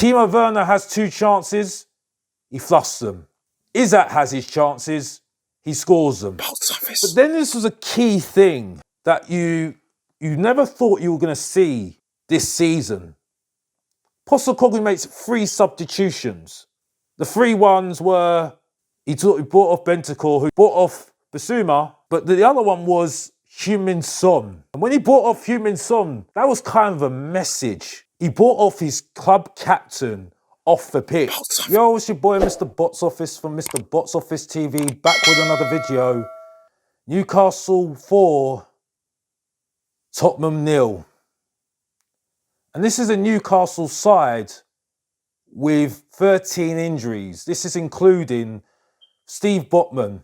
Timo Werner has 2 chances, he fluffs them. Isak has his chances, he scores them. But then this was a key thing that you never thought you were going to see this season. Postecoglou makes 3 substitutions. The 3 ones were, he brought off Bentancur, who brought off Bissouma, but the other one was Heung-min Son. And when he brought off Heung-min Son, that was kind of a message. He brought off his club captain off the pitch. Yo, it's your boy Mr. Box Office from Mr. Box Office TV, back with another video. Newcastle 4, Tottenham 0. And this is a Newcastle side with 13 injuries. This is including Steve Botman,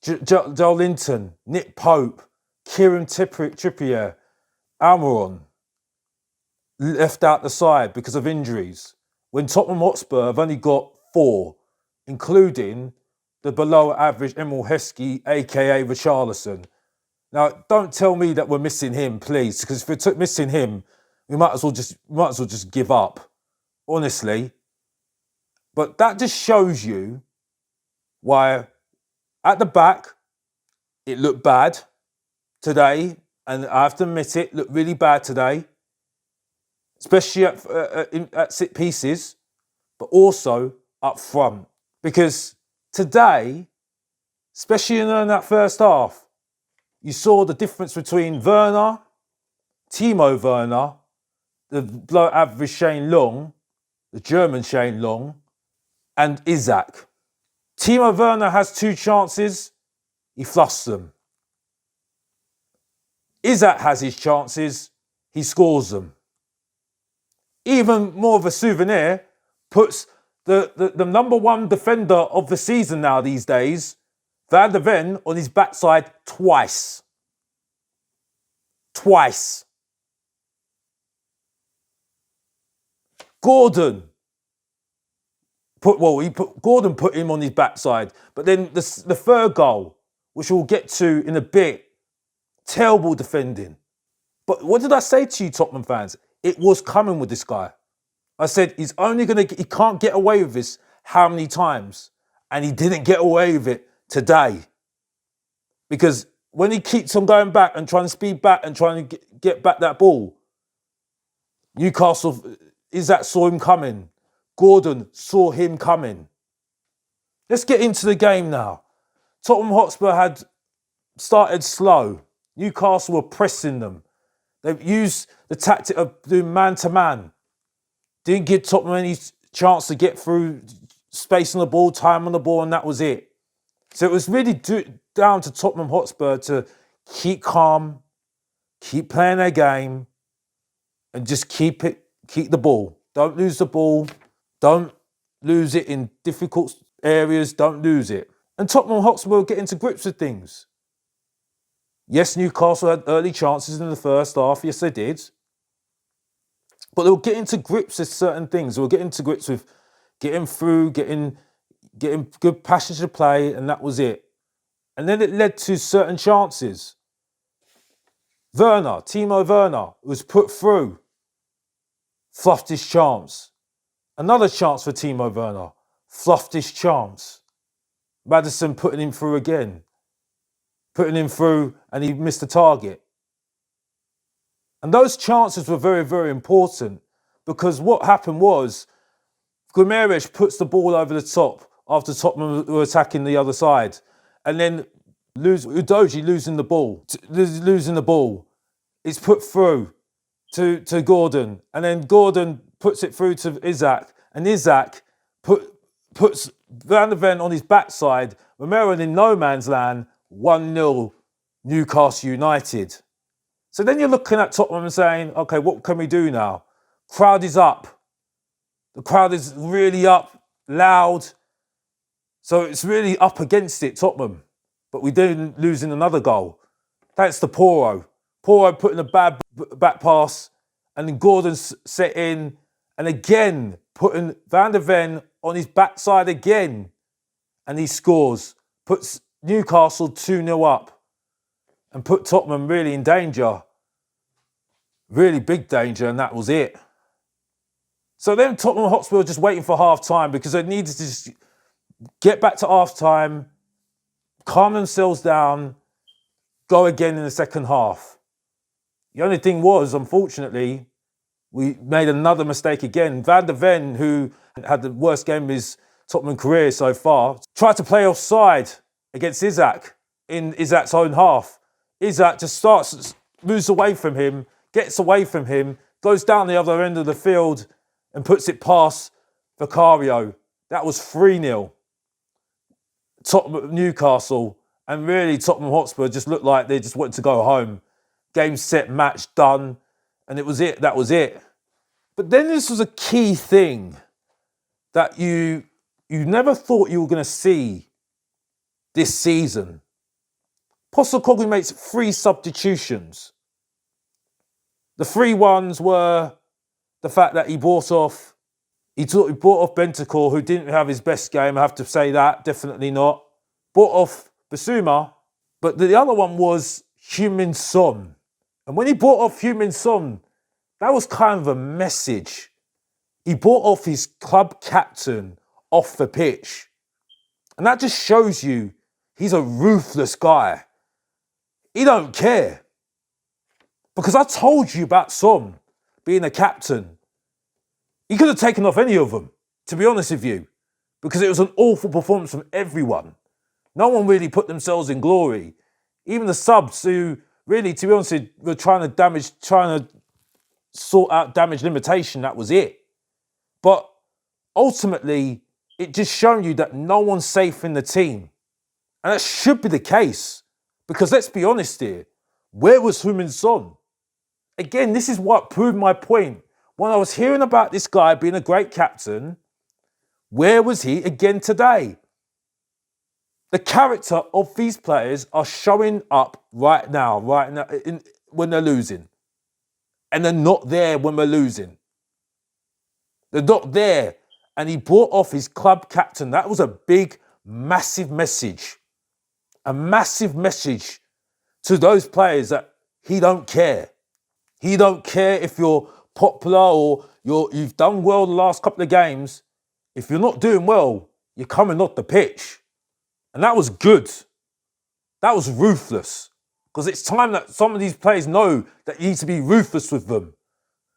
Joe Linton, Nick Pope, Kieran Trippier, Almiron left out the side because of injuries. When Tottenham Hotspur have only got 4, including the below average Emil Heskey, aka Richarlison. Now, don't tell me that we're missing him, please, because if we're missing him, we might as well just give up, honestly. But that just shows you why at the back it looked bad today, and I have to admit it looked really bad today, especially at set pieces, but also up front. Because today, especially in that first half, you saw the difference between Werner, Timo Werner, the below average Shane Long, the German Shane Long, and Isak. Timo Werner has 2 chances, he fluffs them. Isak has his chances, he scores them. Even more of a souvenir, puts the number 1 defender of the season now these days, Van der Ven, on his backside twice. Twice. Gordon put him on his backside. But then the third goal, which we'll get to in a bit, terrible defending. But what did I say to you, Tottenham fans? It was coming with this guy. I said, he can't get away with this how many times? And he didn't get away with it today. Because when he keeps on going back and trying to speed back and trying to get back that ball, Newcastle, Isak saw him coming. Gordon saw him coming. Let's get into the game now. Tottenham Hotspur had started slow. Newcastle were pressing them. They've used the tactic of doing man-to-man. Didn't give Tottenham any chance to get through, space on the ball, time on the ball, and that was it. So it was really down to Tottenham Hotspur to keep calm, keep playing their game, and just keep the ball. Don't lose the ball. Don't lose it in difficult areas. Don't lose it. And Tottenham Hotspur were getting to grips with things. Yes, Newcastle had early chances in the first half. Yes, they did. But they were getting to grips with certain things. They were getting to grips with getting through, getting good passage of play, and that was it. And then it led to certain chances. Timo Werner was put through, fluffed his chance. Another chance for Timo Werner, fluffed his chance. Maddison putting him through again. Putting him through, and he missed the target. And those chances were very, very important, because what happened was Guimaraes puts the ball over the top after Tottenham were attacking the other side, and then Udogie losing the ball. It's put through to Gordon, and then Gordon puts it through to Isak, and Isak puts Van der Ven on his backside. Romero in no man's land, 1-0 Newcastle United. So then you're looking at Tottenham and saying, okay, what can we do now? Crowd is up. The crowd is really up, loud. So it's really up against it, Tottenham. But we didn't lose in another goal. Thanks to Poro. Poro putting a bad back pass, and then Gordon set in, and again putting Van der Ven on his backside again, and he scores. Puts Newcastle 2-0 up. And put Tottenham really in danger. Really big danger, and that was it. So then Tottenham Hotspur were just waiting for half-time because they needed to just get back to half-time, calm themselves down, go again in the second half. The only thing was, unfortunately, we made another mistake again. Van der Ven, who had the worst game of his Tottenham career so far, tried to play offside against Isak in Isak's own half. Isak just moves away from him, gets away from him, goes down the other end of the field and puts it past Vicario. That was 3-0. Tottenham, Newcastle, and really Tottenham Hotspur just looked like they just wanted to go home. Game, set, match, done. And it was it. That was it. But then this was a key thing that you never thought you were going to see this season. Postecoglou makes 3 substitutions. The 3 ones were the fact that he brought off Bentancur, who didn't have his best game, I have to say that, definitely not. Brought off Bissouma, but the other one was Heung-min Son. And when he brought off Heung-min Son, that was kind of a message. He brought off his club captain off the pitch. And that just shows you he's a ruthless guy. He don't care. Because I told you about Son being a captain. He could have taken off any of them, to be honest with you. Because it was an awful performance from everyone. No one really put themselves in glory. Even the subs who really, to be honest, were trying to sort out damage limitation, that was it. But ultimately, it just shown you that no one's safe in the team. And that should be the case. Because let's be honest here, where was Heung-min Son? Again, this is what proved my point. When I was hearing about this guy being a great captain, where was he again today? The character of these players are showing up right now when they're losing. And they're not there when we're losing. They're not there. And he brought off his club captain. That was a big, massive message. A massive message to those players that he don't care. He don't care if you're popular or you've done well the last couple of games. If you're not doing well, you're coming off the pitch. And that was good. That was ruthless. Because it's time that some of these players know that you need to be ruthless with them.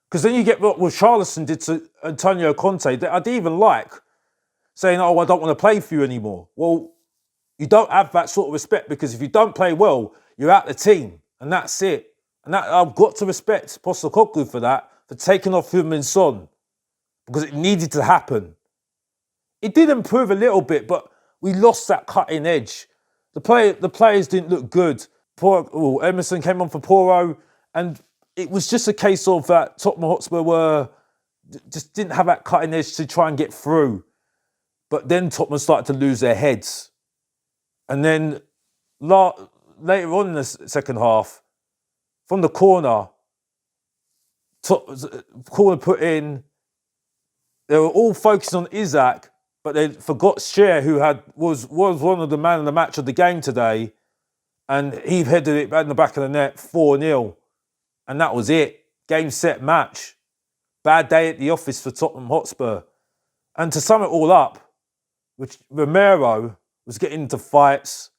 Because then you get what Richarlison did to Antonio Conte that I didn't even like. Saying, oh, I don't want to play for you anymore. Well, you don't have that sort of respect because if you don't play well, you're out the team. And that's it. And that I've got to respect Postecoglou for that, for taking off Heung-min Son. Because it needed to happen. It did improve a little bit, but we lost that cutting edge. The players didn't look good. Emerson came on for Poro, and it was just a case of that Tottenham Hotspur just didn't have that cutting edge to try and get through. But then Tottenham started to lose their heads. And then later on in the second half, from the corner put in, they were all focused on Isak, but they forgot Cher, who was one of the man of the match of the game today, and he headed it in the back of the net, 4-0. And that was it. Game, set, match. Bad day at the office for Tottenham Hotspur. And to sum it all up, Romero was getting into fights.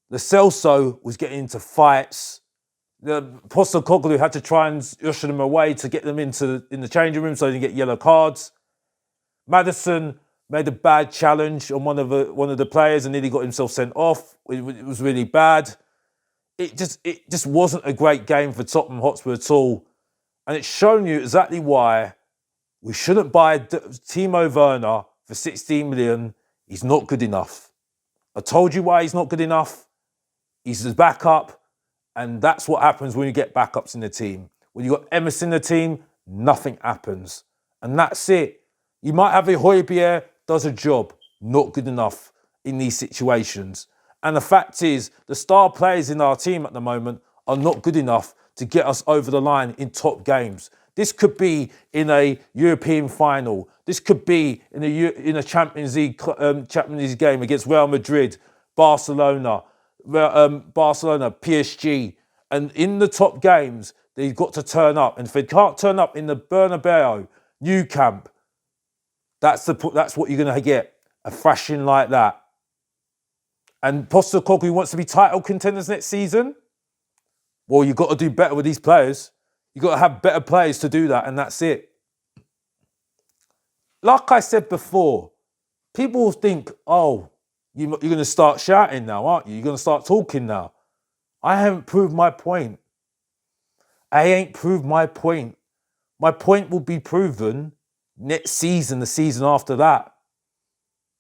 Lo Celso was getting into fights. The Postecoglou had to try and usher them away to get them in the changing room so they didn't get yellow cards. Maddison made a bad challenge on one of the players and nearly got himself sent off. It was really bad. It just wasn't a great game for Tottenham Hotspur at all. And it's shown you exactly why we shouldn't buy Timo Werner for 16 million. He's not good enough. I told you why he's not good enough. He's a backup. And that's what happens when you get backups in the team. When you got Emerson in the team, nothing happens. And that's it. You might have a Højbjerg, does a job. Not good enough in these situations. And the fact is, the star players in our team at the moment are not good enough to get us over the line in top games. This could be in a European final. This could be in a Champions League game against Real Madrid, Barcelona, PSG. And in the top games, they've got to turn up. And if they can't turn up in the Bernabeu, Nou Camp, That's what you're going to get, a thrashing like that. And Postecoglou wants to be title contenders next season. Well, you've got to do better with these players. You've got to have better players to do that, and that's it. Like I said before, people think, oh, you're going to start shouting now, aren't you? You're going to start talking now. I haven't proved my point. I ain't proved my point. My point will be proven next season, the season after that.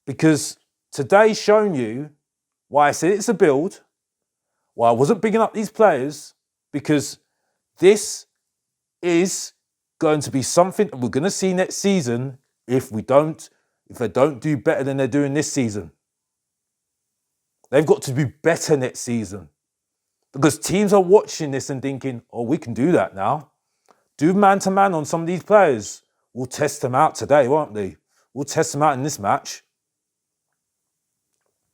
Because today's shown you why I said it's a build, why I wasn't bigging up these players, because this is going to be something that we're going to see next season if they don't do better than they're doing this season. They've got to be better next season. Because teams are watching this and thinking, oh, we can do that now. Do man-to-man on some of these players. We'll test them out today, won't we? We'll test them out in this match.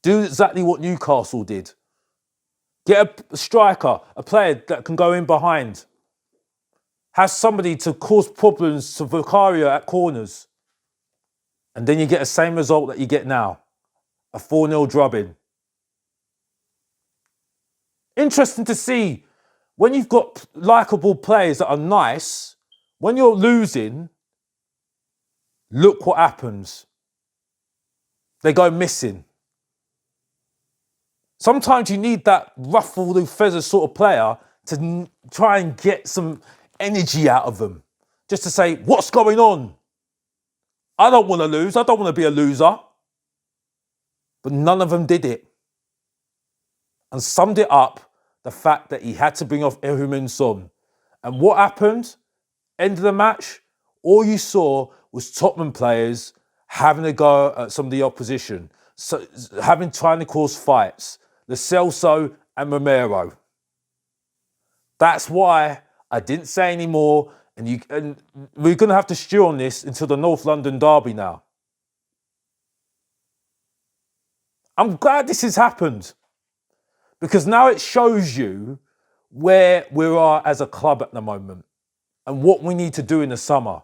Do exactly what Newcastle did. Get a striker, a player that can go in behind. Have somebody to cause problems to Vicario at corners. And then you get the same result that you get now. A 4-0 drubbing. Interesting to see, when you've got likeable players that are nice, when you're losing, look what happens. They go missing. Sometimes you need that ruffle the feathers sort of player to try and get some energy out of them. Just to say, what's going on? I don't want to lose. I don't want to be a loser. But none of them did it. And summed it up, the fact that he had to bring off Heung-min Son. And what happened? End of the match, all you saw was Tottenham players having a go at some of the opposition. So trying to cause fights. Lo Celso and Romero. That's why I didn't say any more. And we're going to have to stew on this until the North London derby now. I'm glad this has happened. Because now it shows you where we are as a club at the moment and what we need to do in the summer.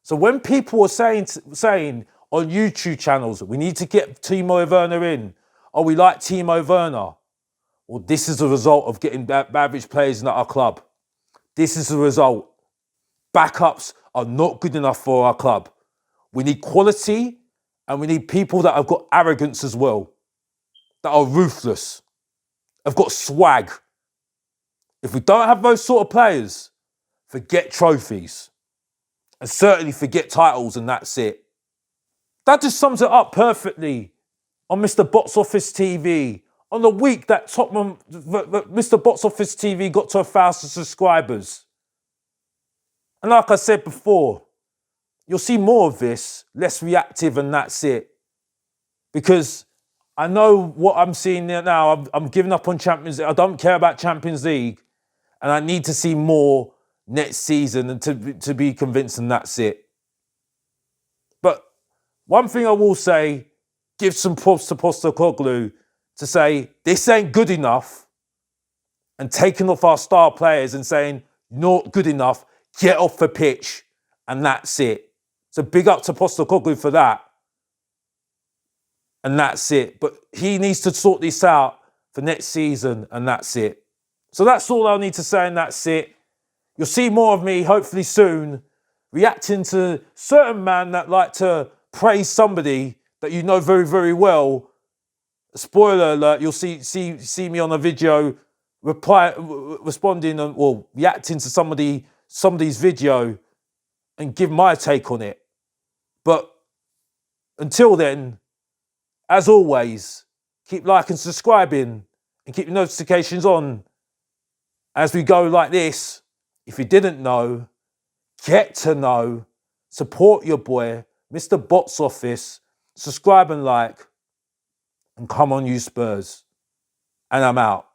So when people are saying on YouTube channels, we need to get Timo Werner in, or we like Timo Werner, well, this is the result of getting average players in our club. This is the result. Backups are not good enough for our club. We need quality, and we need people that have got arrogance as well, that are ruthless, have got swag. If we don't have those sort of players, forget trophies. And certainly forget titles, and that's it. That just sums it up perfectly on Mr. Box Office TV. On the week that Tottenham, Mr. Box Office TV got to 1,000 subscribers. And like I said before, you'll see more of this, less reactive, and that's it. Because I know what I'm seeing now. I'm giving up on Champions League. I don't care about Champions League. And I need to see more next season and to be convinced, and that's it. But one thing I will say, give some props to Postecoglou to say, this ain't good enough, and taking off our star players and saying, not good enough, get off the pitch, and that's it. So big up to Postecoglou for that. And that's it. But he needs to sort this out for next season, and that's it. So that's all I need to say, and that's it. You'll see more of me, hopefully soon, reacting to certain men that like to praise somebody that you know very, very well. Spoiler alert, you'll see me on a video responding or reacting to somebody's video and give my take on it. But until then, as always, keep liking, subscribing, and keep your notifications on as we go like this. If you didn't know, get to know, support your boy, Mr. Box Office, subscribe and like, and come on you Spurs. And I'm out.